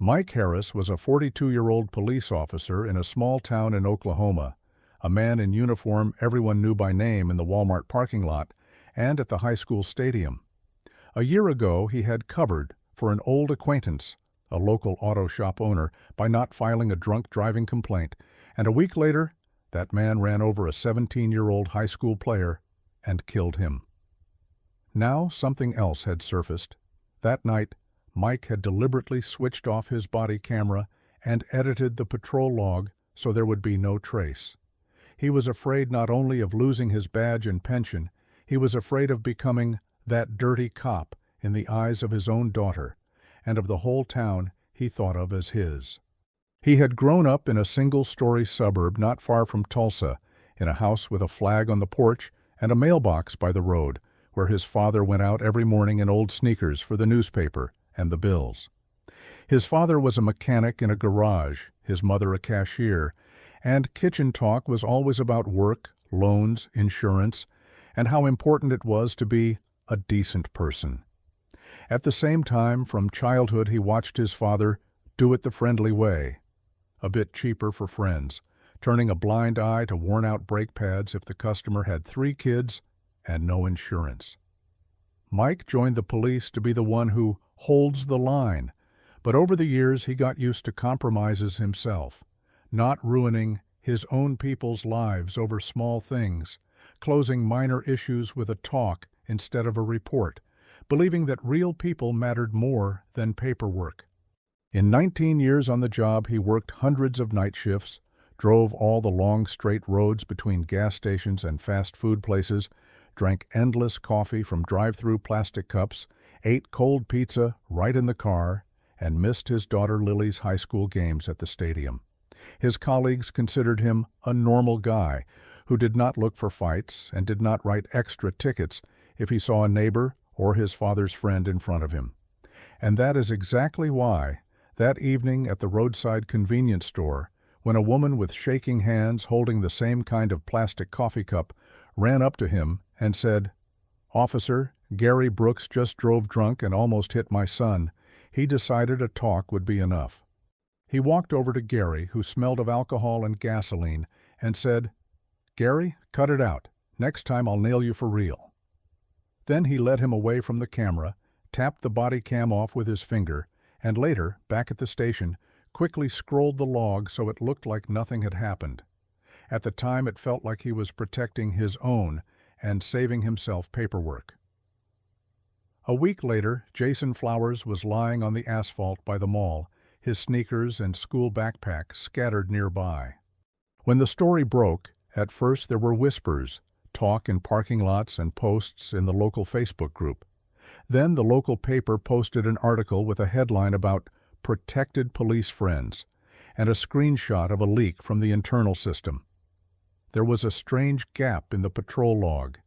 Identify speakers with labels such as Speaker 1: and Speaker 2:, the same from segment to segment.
Speaker 1: Mike Harris was a 42-year-old police officer in a small town in Oklahoma, a man in uniform everyone knew by name in the Walmart parking lot and at the high school stadium. A year ago, he had covered for an old acquaintance, a local auto shop owner, by not filing a drunk driving complaint, and a week later, that man ran over a 17-year-old high school player and killed him. Now something else had surfaced. That night, Mike had deliberately switched off his body camera and edited the patrol log so there would be no trace. He was afraid not only of losing his badge and pension, he was afraid of becoming that dirty cop in the eyes of his own daughter and of the whole town he thought of as his. He had grown up in a single-story suburb not far from Tulsa, in a house with a flag on the porch and a mailbox by the road, where his father went out every morning in old sneakers for the newspaper and the bills. His father was a mechanic in a garage, his mother a cashier, and kitchen talk was always about work, loans, insurance, and how important it was to be a decent person. At the same time, from childhood he watched his father do it the friendly way, a bit cheaper for friends, turning a blind eye to worn-out brake pads if the customer had 3 kids and no insurance. Mike joined the police to be the one who holds the line, but over the years he got used to compromises himself, not ruining his own people's lives over small things, closing minor issues with a talk instead of a report, believing that real people mattered more than paperwork. In 19 years on the job, he worked hundreds of night shifts, drove all the long straight roads between gas stations and fast food places, drank endless coffee from drive-through plastic cups, ate cold pizza right in the car, and missed his daughter Lily's high school games at the stadium. His colleagues considered him a normal guy who did not look for fights and did not write extra tickets if he saw a neighbor or his father's friend in front of him. And that is exactly why, that evening at the roadside convenience store, when a woman with shaking hands holding the same kind of plastic coffee cup ran up to him and said, "Officer, Gary Brooks just drove drunk and almost hit my son," he decided a talk would be enough. He walked over to Gary, who smelled of alcohol and gasoline, and said, "Gary, cut it out. Next time I'll nail you for real." Then he led him away from the camera, tapped the body cam off with his finger, and later, back at the station, quickly scrolled the log so it looked like nothing had happened. At the time it felt like he was protecting his own and saving himself paperwork. A week later, Jason Flowers was lying on the asphalt by the mall, his sneakers and school backpack scattered nearby. When the story broke, at first there were whispers, talk in parking lots and posts in the local Facebook group. Then the local paper posted an article with a headline about protected police friends and a screenshot of a leak from the internal system. There was a strange gap in the patrol log,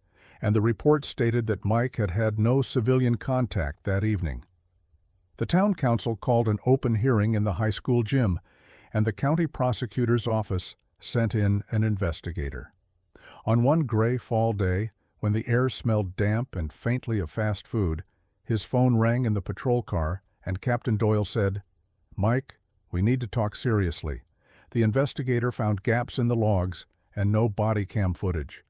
Speaker 1: and the report stated that Mike had had no civilian contact that evening. The town council called an open hearing in the high school gym, and the county prosecutor's office sent in an investigator. On one gray fall day, when the air smelled damp and faintly of fast food, his phone rang in the patrol car, and Captain Doyle said, "Mike, we need to talk seriously." The investigator found gaps in the logs and no body cam footage.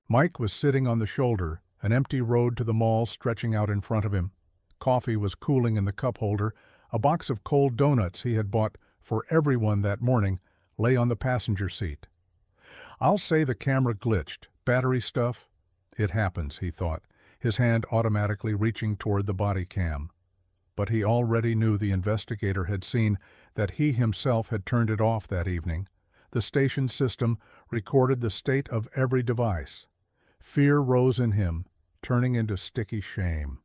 Speaker 1: Mike was sitting on the shoulder, an empty road to the mall stretching out in front of him. Coffee was cooling in the cup holder. A box of cold donuts he had bought for everyone that morning lay on the passenger seat. "I'll say the camera glitched. Battery stuff? It happens," he thought, his hand automatically reaching toward the body cam. But he already knew the investigator had seen that he himself had turned it off that evening. The station system recorded the state of every device. Fear rose in him, turning into sticky shame.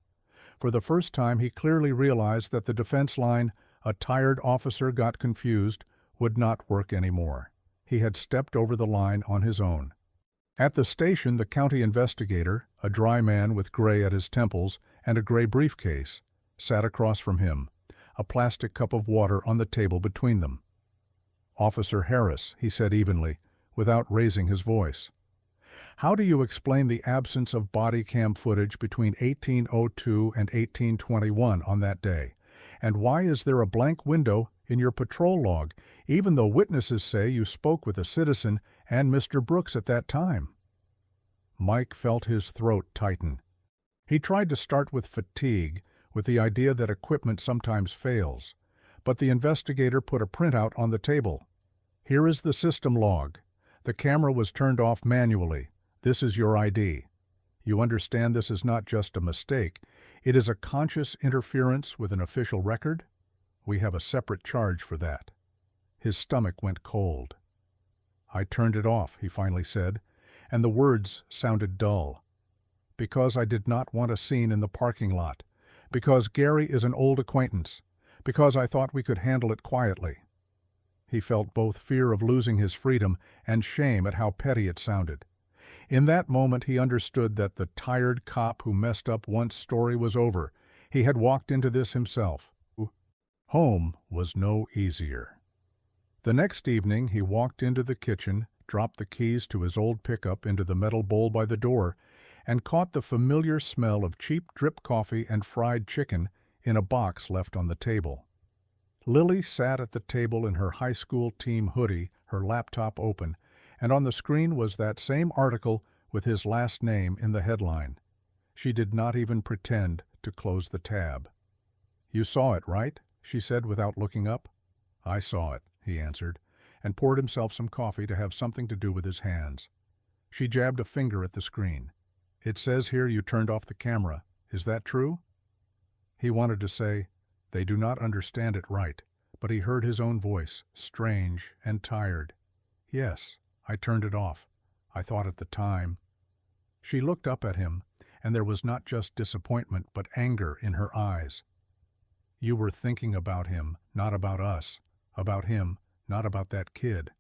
Speaker 1: For the first time he clearly realized that the defense line, "a tired officer got confused," would not work anymore. He had stepped over the line on his own. At the station, the county investigator, a dry man with gray at his temples and a gray briefcase, sat across from him, a plastic cup of water on the table between them. "Officer Harris," he said evenly, without raising his voice. "How do you explain the absence of body cam footage between 1802 and 1821 on that day? And why is there a blank window in your patrol log, even though witnesses say you spoke with a citizen and Mr. Brooks at that time?" Mike felt his throat tighten. He tried to start with fatigue, with the idea that equipment sometimes fails, but the investigator put a printout on the table. "Here is the system log. The camera was turned off manually. This is your ID. You understand this is not just a mistake. It is a conscious interference with an official record? We have a separate charge for that." His stomach went cold. "I turned it off," he finally said, and the words sounded dull. "Because I did not want a scene in the parking lot. Because Gary is an old acquaintance. Because I thought we could handle it quietly." He felt both fear of losing his freedom and shame at how petty it sounded. In that moment he understood that the tired cop who messed up once story was over. He had walked into this himself. Home was no easier. The next evening he walked into the kitchen, dropped the keys to his old pickup into the metal bowl by the door, and caught the familiar smell of cheap drip coffee and fried chicken in a box left on the table. Lily sat at the table in her high school team hoodie, her laptop open, and on the screen was that same article with his last name in the headline. She did not even pretend to close the tab. "You saw it, right?" she said without looking up. "I saw it," he answered, and poured himself some coffee to have something to do with his hands. She jabbed a finger at the screen. "It says here you turned off the camera. Is that true?" He wanted to say, "They do not understand it right," but he heard his own voice, strange and tired. "Yes, I turned it off. I thought at the time." She looked up at him, and there was not just disappointment but anger in her eyes. "You were thinking about him, not about us. About him, not about that kid.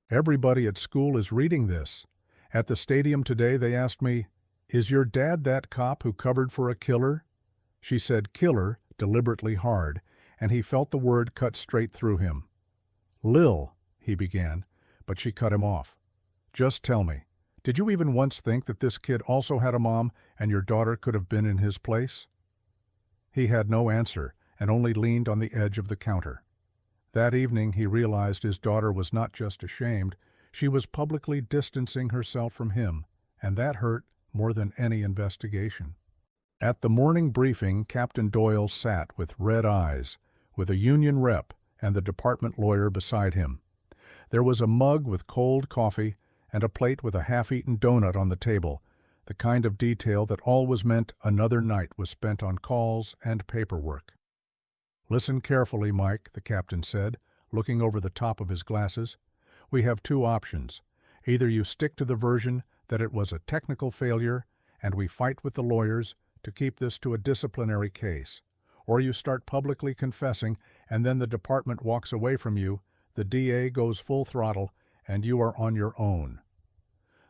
Speaker 1: Everybody at school is reading this. At the stadium today they asked me, 'Is your dad that cop who covered for a killer?' She said 'killer' deliberately hard, and he felt the word cut straight through him. "Lil," he began, but she cut him off. "Just tell me, did you even once think that this kid also had a mom and your daughter could have been in his place?" He had no answer and only leaned on the edge of the counter. That evening he realized his daughter was not just ashamed, she was publicly distancing herself from him, and that hurt more than any investigation. At the morning briefing, Captain Doyle sat with red eyes, with a union rep and the department lawyer beside him. There was a mug with cold coffee and a plate with a half-eaten donut on the table, the kind of detail that always meant another night was spent on calls and paperwork. "Listen carefully, Mike," the captain said, looking over the top of his glasses. "We have two options. Either you stick to the version that it was a technical failure and we fight with the lawyers to keep this to a disciplinary case, or you start publicly confessing and then the department walks away from you, the DA goes full throttle, and you are on your own."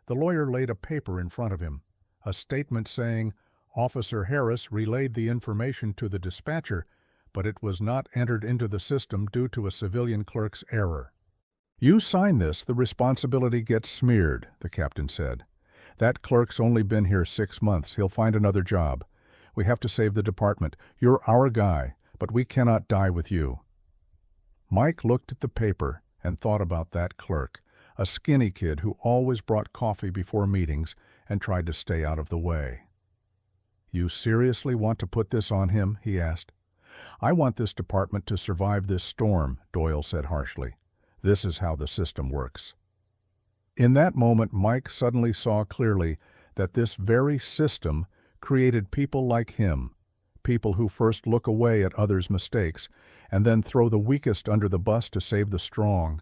Speaker 1: The lawyer laid a paper in front of him, a statement saying, "Officer Harris relayed the information to the dispatcher, but it was not entered into the system due to a civilian clerk's error." "You sign this, the responsibility gets smeared," the captain said. "That clerk's only been here 6 months. He'll find another job. We have to save the department. You're our guy, but we cannot die with you." Mike looked at the paper and thought about that clerk, a skinny kid who always brought coffee before meetings and tried to stay out of the way. "You seriously want to put this on him?" he asked. "I want this department to survive this storm," Doyle said harshly. "This is how the system works." In that moment, Mike suddenly saw clearly that this very system created people like him, people who first look away at others' mistakes and then throw the weakest under the bus to save the strong.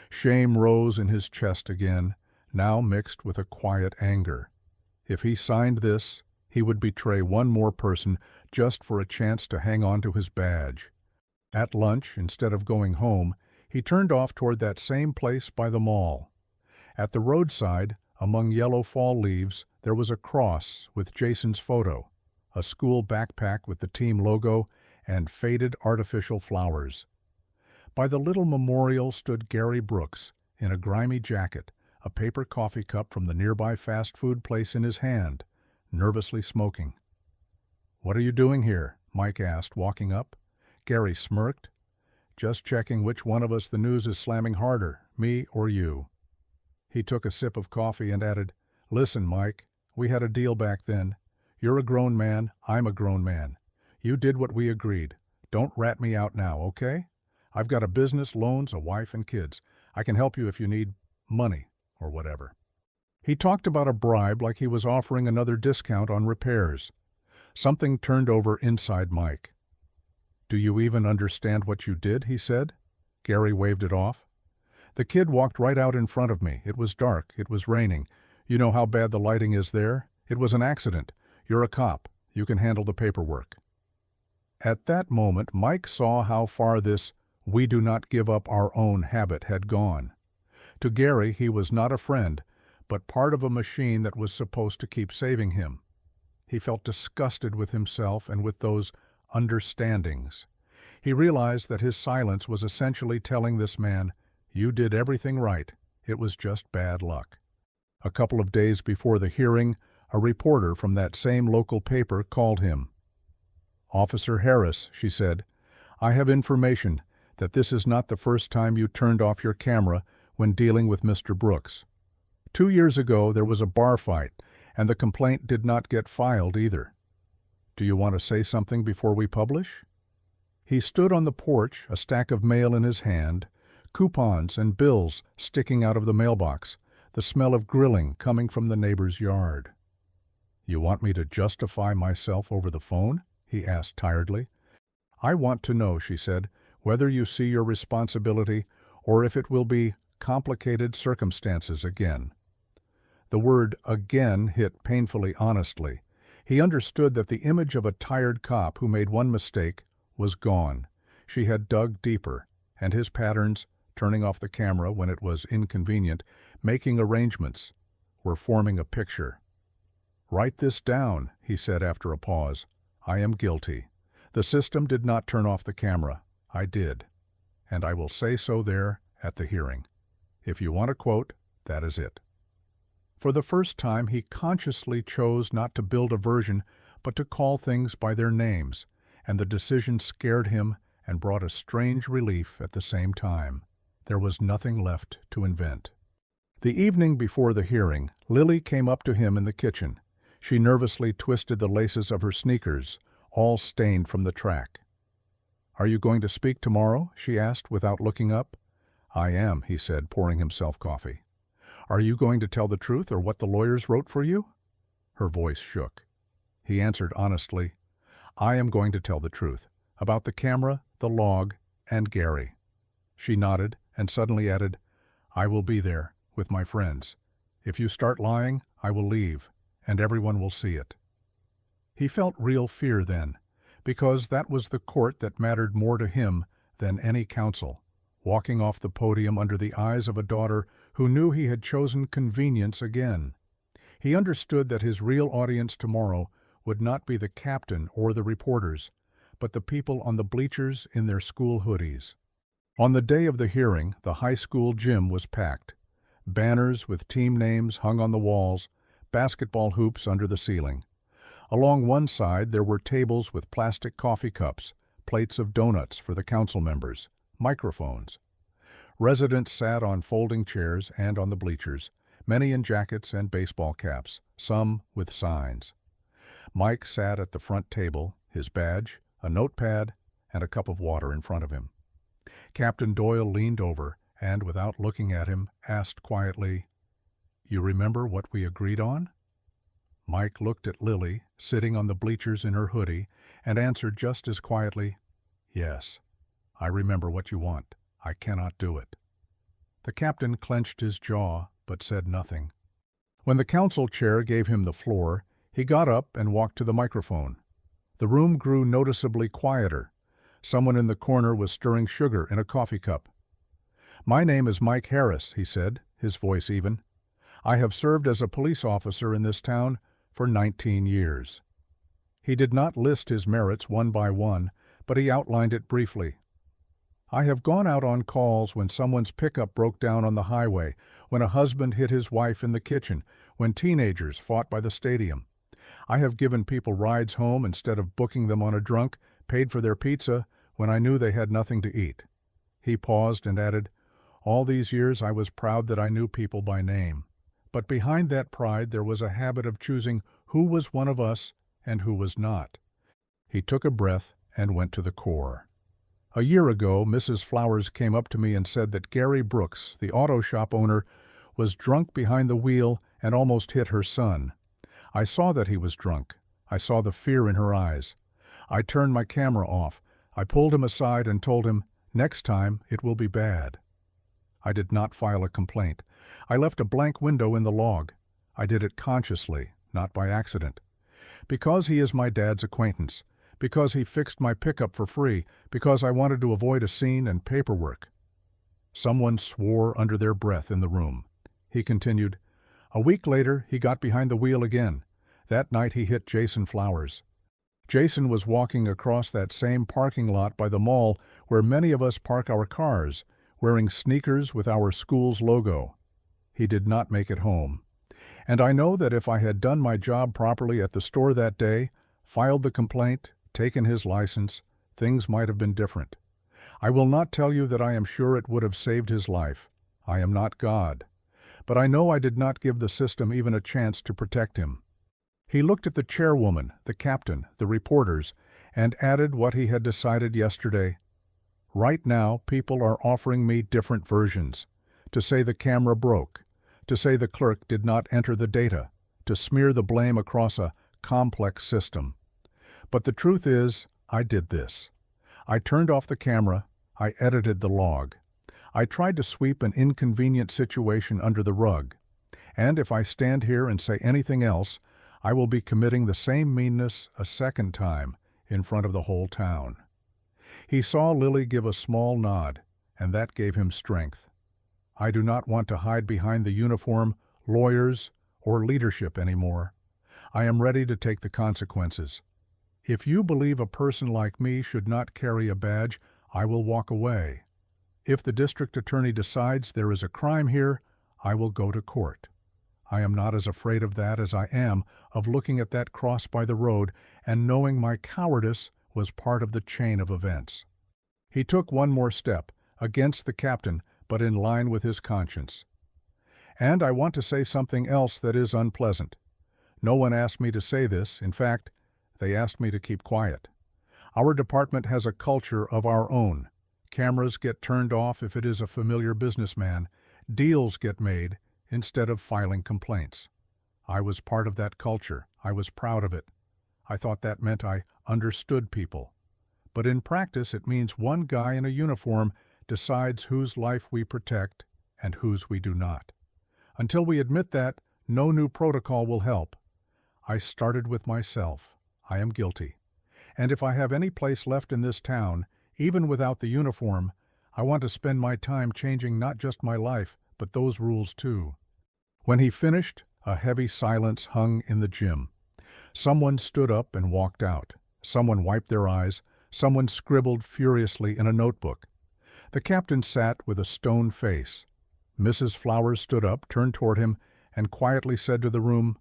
Speaker 1: Shame rose in his chest again, now mixed with a quiet anger. If he signed this, he would betray one more person just for a chance to hang on to his badge. At lunch, instead of going home, he turned off toward that same place by the mall. At the roadside, among yellow fall leaves, there was a cross with Jason's photo, a school backpack with the team logo, and faded artificial flowers. By the little memorial stood Gary Brooks, in a grimy jacket, a paper coffee cup from the nearby fast food place in his hand, nervously smoking. "What are you doing here?" Mike asked, walking up. Gary smirked. Just checking which one of us the news is slamming harder, me or you. He took a sip of coffee and added, "Listen, Mike, we had a deal back then. You're a grown man, I'm a grown man. You did what we agreed. Don't rat me out now, okay? I've got a business, loans, a wife, and kids. I can help you if you need money or whatever." He talked about a bribe like he was offering another discount on repairs. Something turned over inside Mike. "Do you even understand what you did?" he said. Gary waved it off. "The kid walked right out in front of me. It was dark. It was raining. You know how bad the lighting is there? It was an accident. You're a cop. You can handle the paperwork." At that moment, Mike saw how far this "we do not give up our own" habit had gone. To Gary, he was not a friend, but part of a machine that was supposed to keep saving him. He felt disgusted with himself and with those understandings. He realized that his silence was essentially telling this man, "You did everything right. It was just bad luck." A couple of days before the hearing, a reporter from that same local paper called him. "Officer Harris," she said, "I have information that this is not the first time you turned off your camera when dealing with Mr. Brooks. 2 years ago there was a bar fight, and the complaint did not get filed either. Do you want to say something before we publish?" He stood on the porch, a stack of mail in his hand, coupons and bills sticking out of the mailbox, the smell of grilling coming from the neighbor's yard. "You want me to justify myself over the phone?" he asked tiredly. "I want to know," she said, "whether you see your responsibility or if it will be complicated circumstances again." The word "again" hit painfully honestly. He understood that the image of a tired cop who made one mistake was gone. She had dug deeper, and his patterns, turning off the camera when it was inconvenient, making arrangements, were forming a picture. "Write this down," he said after a pause. "I am guilty. The system did not turn off the camera. I did. And I will say so there at the hearing. If you want a quote, that is it." For the first time, he consciously chose not to build a version, but to call things by their names, and the decision scared him and brought a strange relief at the same time. There was nothing left to invent. The evening before the hearing, Lily came up to him in the kitchen. She nervously twisted the laces of her sneakers, all stained from the track. "Are you going to speak tomorrow?" she asked without looking up. "I am," he said, pouring himself coffee. "Are you going to tell the truth or what the lawyers wrote for you?" Her voice shook. He answered honestly, "I am going to tell the truth, about the camera, the log, and Gary." She nodded and suddenly added, "I will be there, with my friends. If you start lying, I will leave, and everyone will see it." He felt real fear then, because that was the court that mattered more to him than any counsel, walking off the podium under the eyes of a daughter who knew he had chosen convenience again. He understood that his real audience tomorrow would not be the captain or the reporters, but the people on the bleachers in their school hoodies. On the day of the hearing, the high school gym was packed. Banners with team names hung on the walls, basketball hoops under the ceiling. Along one side there were tables with plastic coffee cups, plates of donuts for the council members, microphones. Residents sat on folding chairs and on the bleachers, many in jackets and baseball caps, some with signs. Mike sat at the front table, his badge, a notepad, and a cup of water in front of him. Captain Doyle leaned over and, without looking at him, asked quietly, "You remember what we agreed on?" Mike looked at Lily, sitting on the bleachers in her hoodie, and answered just as quietly, "Yes, I remember what you want. I cannot do it." The captain clenched his jaw, but said nothing. When the council chair gave him the floor, he got up and walked to the microphone. The room grew noticeably quieter. Someone in the corner was stirring sugar in a coffee cup. "My name is Mike Harris," he said, his voice even. "I have served as a police officer in this town for 19 years. He did not list his merits one by one, but he outlined it briefly. "I have gone out on calls when someone's pickup broke down on the highway, when a husband hit his wife in the kitchen, when teenagers fought by the stadium. I have given people rides home instead of booking them on a drunk, paid for their pizza, when I knew they had nothing to eat. He paused and added, "All these years I was proud that I knew people by name. But behind that pride there was a habit of choosing who was one of us and who was not." He took a breath and went to the core. A year ago, Mrs. Flowers came up to me and said that Gary Brooks, the auto shop owner, was drunk behind the wheel and almost hit her son. I saw that he was drunk. I saw the fear in her eyes. I turned my camera off. I pulled him aside and told him, "Next time, it will be bad." I did not file a complaint. I left a blank window in the log. I did it consciously, not by accident. Because he is my dad's acquaintance, because he fixed my pickup for free, because I wanted to avoid a scene and paperwork. Someone swore under their breath in the room. He continued, "A week later, he got behind the wheel again. That night he hit Jason Flowers. Jason was walking across that same parking lot by the mall where many of us park our cars, wearing sneakers with our school's logo. He did not make it home. And I know that if I had done my job properly at the store that day, filed the complaint, taken his license, things might have been different. I will not tell you that I am sure it would have saved his life. I am not God. But I know I did not give the system even a chance to protect him." He looked at the chairwoman, the captain, the reporters, and added what he had decided yesterday. "Right now, people are offering me different versions. To say the camera broke, to say the clerk did not enter the data, to smear the blame across a complex system. But the truth is, I did this. I turned off the camera, I edited the log. I tried to sweep an inconvenient situation under the rug. And if I stand here and say anything else, I will be committing the same meanness a second time in front of the whole town." He saw Lily give a small nod, and that gave him strength. I do not want to hide behind the uniform, lawyers, or leadership anymore. I am ready to take the consequences. If you believe a person like me should not carry a badge, I will walk away. If the district attorney decides there is a crime here, I will go to court. I am not as afraid of that as I am of looking at that cross by the road and knowing my cowardice was part of the chain of events. He took one more step, against the captain, but in line with his conscience. And I want to say something else that is unpleasant. No one asked me to say this. In fact, they asked me to keep quiet. Our department has a culture of our own. Cameras get turned off if it is a familiar businessman. Deals get made instead of filing complaints. I was part of that culture. I was proud of it. I thought that meant I understood people. But in practice, it means one guy in a uniform decides whose life we protect and whose we do not. Until we admit that, no new protocol will help. I started with myself. I am guilty. And if I have any place left in this town, even without the uniform, I want to spend my time changing not just my life, but those rules too. When he finished, a heavy silence hung in the gym. Someone stood up and walked out. Someone wiped their eyes. Someone scribbled furiously in a notebook. The captain sat with a stone face. Mrs. Flowers stood up, turned toward him, and quietly said to the room,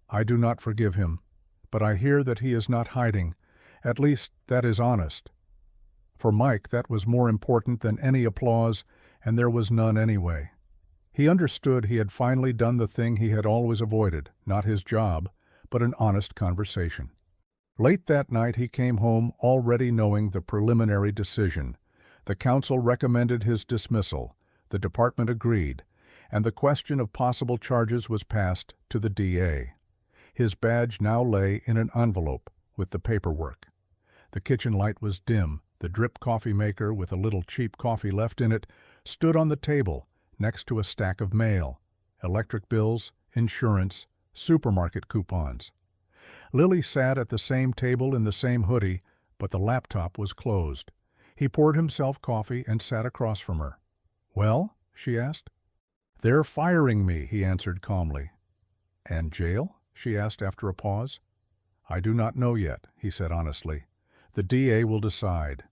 Speaker 1: "I do not forgive him, but I hear that he is not hiding. At least, that is honest." For Mike, that was more important than any applause, and there was none anyway. He understood he had finally done the thing he had always avoided, not his job, but an honest conversation. Late that night he came home already knowing the preliminary decision. The council recommended his dismissal, the department agreed, and the question of possible charges was passed to the DA. His badge now lay in an envelope with the paperwork. The kitchen light was dim. The drip coffee maker, with a little cheap coffee left in it, stood on the table next to a stack of mail, electric bills, insurance, supermarket coupons. Lily sat at the same table in the same hoodie, but the laptop was closed. He poured himself coffee and sat across from her. "Well?" she asked. "They're firing me," he answered calmly. "And jail?" she asked after a pause. "I do not know yet," he said honestly. "The DA will decide."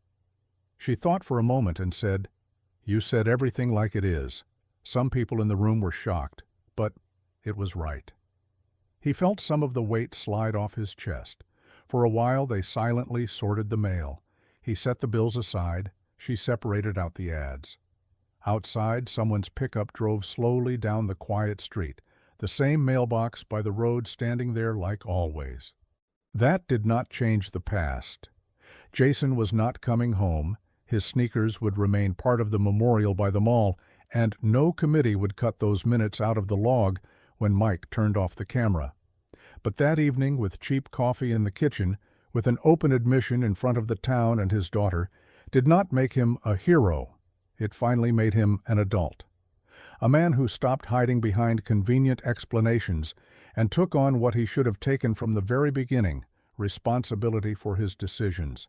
Speaker 1: She thought for a moment and said, "You said everything like it is." Some people in the room were shocked, but it was right. He felt some of the weight slide off his chest. For a while they silently sorted the mail. He set the bills aside. She separated out the ads. Outside, someone's pickup drove slowly down the quiet street, the same mailbox by the road standing there like always. That did not change the past. Jason was not coming home, his sneakers would remain part of the memorial by the mall, and no committee would cut those minutes out of the log when Mike turned off the camera. But that evening, with cheap coffee in the kitchen, with an open admission in front of the town and his daughter, did not make him a hero. It finally made him an adult. A man who stopped hiding behind convenient explanations and took on what he should have taken from the very beginning, responsibility for his decisions.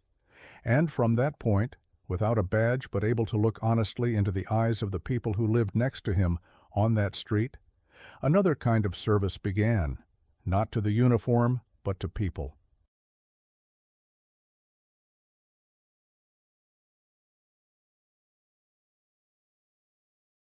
Speaker 1: And from that point, without a badge but able to look honestly into the eyes of the people who lived next to him on that street, another kind of service began, not to the uniform, but to people.